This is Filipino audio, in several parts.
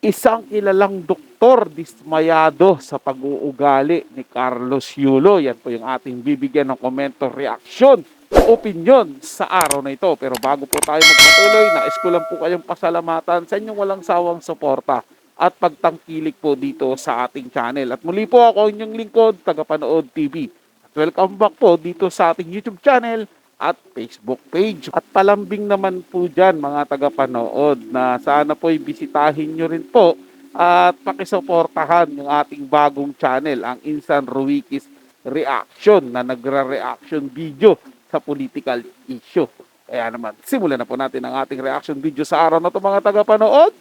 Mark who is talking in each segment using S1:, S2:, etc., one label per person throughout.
S1: Isang kilalang doktor dismayado sa pag-uugali ni Carlos Yulo. Yan po yung ating bibigyan ng komento, reaksyon, opinyon sa araw na ito. Pero bago po tayo magpatuloy, nais ko lang po kayong pasalamatan sa inyong walang sawang suporta at pagtangkilik po dito sa ating channel. At muli po ako inyong lingkod, Tagapanood TV. At welcome back po dito sa ating YouTube channel at Facebook page. At palambing naman po dyan mga tagapanood na sana po'y bisitahin nyo rin po at pakisuportahan yung ating bagong channel, ang Insan Ruikis Reaction, na nagra-reaction video sa political issue. Kaya naman, simulan na po natin ang ating reaction video sa araw na ito mga tagapanood.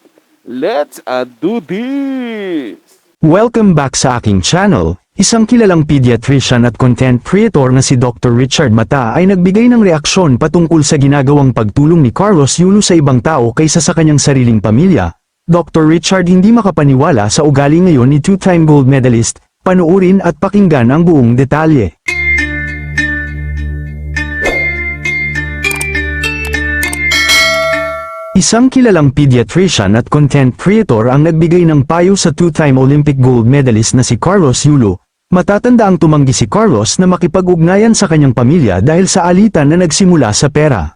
S1: Let's do this!
S2: Welcome back sa aking channel. Isang kilalang pediatrician at content creator na si Dr. Richard Mata ay nagbigay ng reaksyon patungkol sa ginagawang pagtulong ni Carlos Yulo sa ibang tao kaysa sa kanyang sariling pamilya. Dr. Richard hindi makapaniwala sa ugali ngayon ni two-time gold medalist. Panuurin at pakinggan ang buong detalye. Isang kilalang pediatrician at content creator ang nagbigay ng payo sa two-time Olympic gold medalist na si Carlos Yulo. Matatanda ang tumanggi si Carlos na makipag-ugnayan sa kanyang pamilya dahil sa alitan na nagsimula sa pera.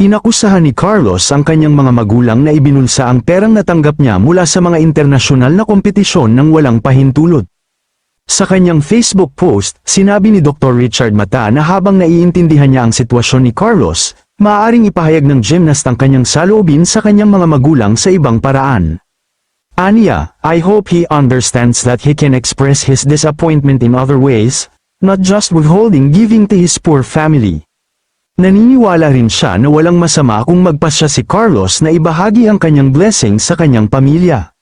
S2: Inakusahan ni Carlos ang kanyang mga magulang na ibinulsa ang perang natanggap niya mula sa mga internasyonal na kompetisyon ng walang pahintulot. Sa kanyang Facebook post, sinabi ni Dr. Richard Mata na habang naiintindihan niya ang sitwasyon ni Carlos, maaaring ipahayag ng gymnast ang kanyang saloobin sa kanyang mga magulang sa ibang paraan. Aniya, I hope he understands that he can express his disappointment in other ways, not just withholding giving to his poor family. Naniniwala rin siya na walang masama kung magpasya si Carlos na ibahagi ang kanyang blessing sa kanyang pamilya.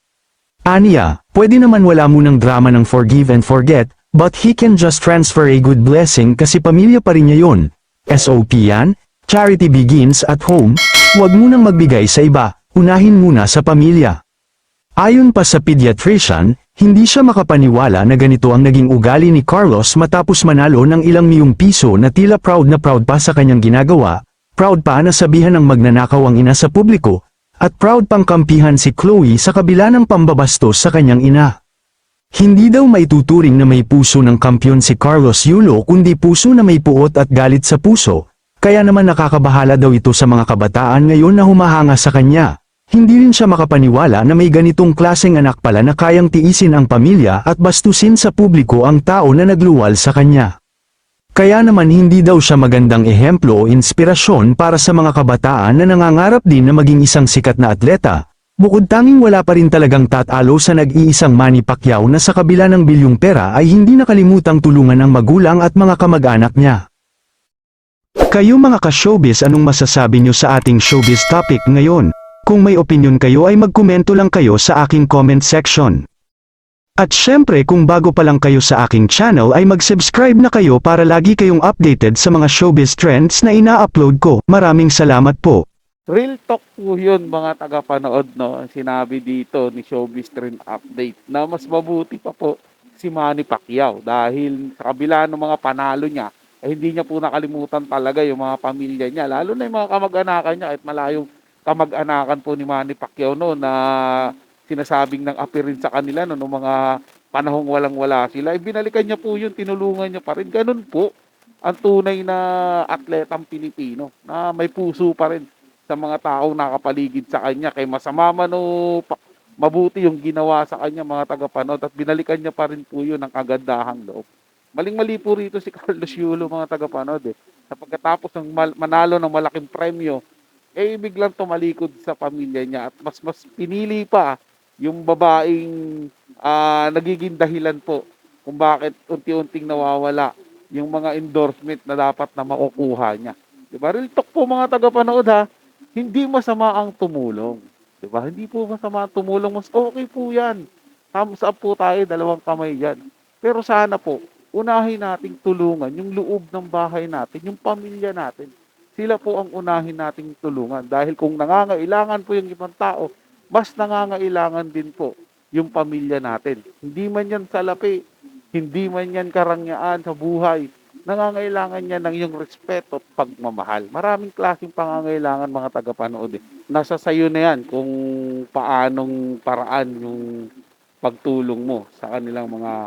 S2: Aniya, pwede naman wala munang drama ng forgive and forget, but he can just transfer a good blessing kasi pamilya pa rin niya yun. SOP yan, charity begins at home, huwag munang magbigay sa iba, unahin muna sa pamilya. Ayon pa sa pediatrician, hindi siya makapaniwala na ganito ang naging ugali ni Carlos matapos manalo ng ilang miyong piso na tila proud na proud pa sa kanyang ginagawa, proud pa na sabihan ng magnanakaw ang ina sa publiko, at proud pang kampihan si Chloe sa kabila ng pambabastos sa kanyang ina. Hindi daw maituturing na may puso ng kampyon si Carlos Yulo kundi puso na may puot at galit sa puso, kaya naman nakakabahala daw ito sa mga kabataan ngayon na humahanga sa kanya. Hindi rin siya makapaniwala na may ganitong klaseng anak pala na kayang tiisin ang pamilya at bastusin sa publiko ang tao na nagluwal sa kanya. Kaya naman hindi daw siya magandang ehemplo o inspirasyon para sa mga kabataan na nangangarap din na maging isang sikat na atleta, bukod tanging wala pa rin talagang tatalo sa nag-iisang Manny Pacquiao na sa kabila ng bilyong pera ay hindi nakalimutang tulungan ang magulang at mga kamag-anak niya. Kayo mga ka-showbiz, anong masasabi nyo sa ating showbiz topic ngayon? Kung may opinion kayo ay magkomento lang kayo sa aking comment section. At syempre kung bago pa lang kayo sa aking channel ay mag-subscribe na kayo para lagi kayong updated sa mga showbiz trends na ina-upload ko. Maraming salamat po.
S1: Real talk po yun mga tagapanood, no? Sinabi dito ni Showbiz Trend Update na mas mabuti pa po si Manny Pacquiao dahil sa kabila ng mga panalo niya, ay hindi niya po nakalimutan talaga yung mga pamilya niya, lalo na yung mga kamag-anakan niya at malayong kamag-anakan po ni Manny Pacquiao no, na sinasabing ng apirin sa kanila no, noong mga panahong walang-wala sila. Binalikan niya po yun, tinulungan niya pa rin. Ganun po ang tunay na atletang Pilipino na may puso pa rin sa mga taong nakapaligid sa kanya. Kay masama man o mabuti yung ginawa sa kanya mga tagapanood at binalikan niya pa rin po yun ng kagandahang loob. Maling-mali po rito si Carlos Yulo mga tagapanood sa pagkatapos ng manalo ng malaking premyo, biglang tumalikod sa pamilya niya at mas pinili pa yung babaeng nagiging dahilan po kung bakit unti-unting nawawala yung mga endorsement na dapat na makukuha niya. Diba? Real talk po mga tagapanood hindi masama ang tumulong. Diba? Hindi po masama ang tumulong, mas okay po yan. Thumbs up po tayo, dalawang kamay yan. Pero sana po, unahin nating tulungan yung loob ng bahay natin, yung pamilya natin. Sila po ang unahin nating tulungan. Dahil kung nangangailangan po yung ibang tao, mas nangangailangan din po yung pamilya natin. Hindi man yan salapi, hindi man yan karangyaan sa buhay. Nangangailangan niya ng iyong respeto at pagmamahal. Maraming klaseng pangangailangan mga tagapanood nasa sayo na yan kung paanong paraan yung pagtulong mo sa kanilang mga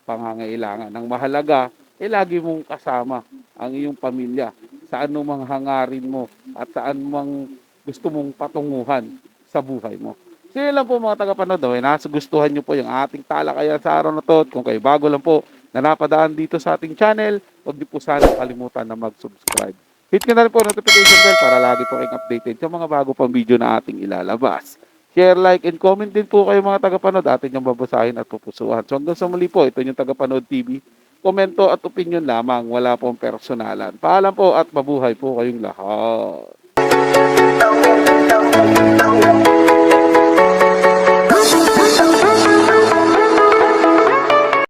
S1: pangangailangan. Ang mahalaga, lagi mong kasama ang iyong pamilya sa anumang hangarin mo at saan mang gusto mong patunguhan sa buhay mo. So yun lang po mga tagapanood, nasa gustuhan nyo po yung ating talakayan sa araw na to. At kung kayo bago lang po na napadaan dito sa ating channel, huwag niyo po sana kalimutan na mag-subscribe. Hit nyo na rin po notification bell para lagi po kayong updated sa mga bago pang video na ating ilalabas. Share, like, and comment din po kayo mga tagapanood. Atin yung babasahin at pupusuhan. So hanggang sa muli po, ito yung Tagapanood TV. Komento at opinion lamang, wala pong personalan. Paalam po at mabuhay po kayong lahat.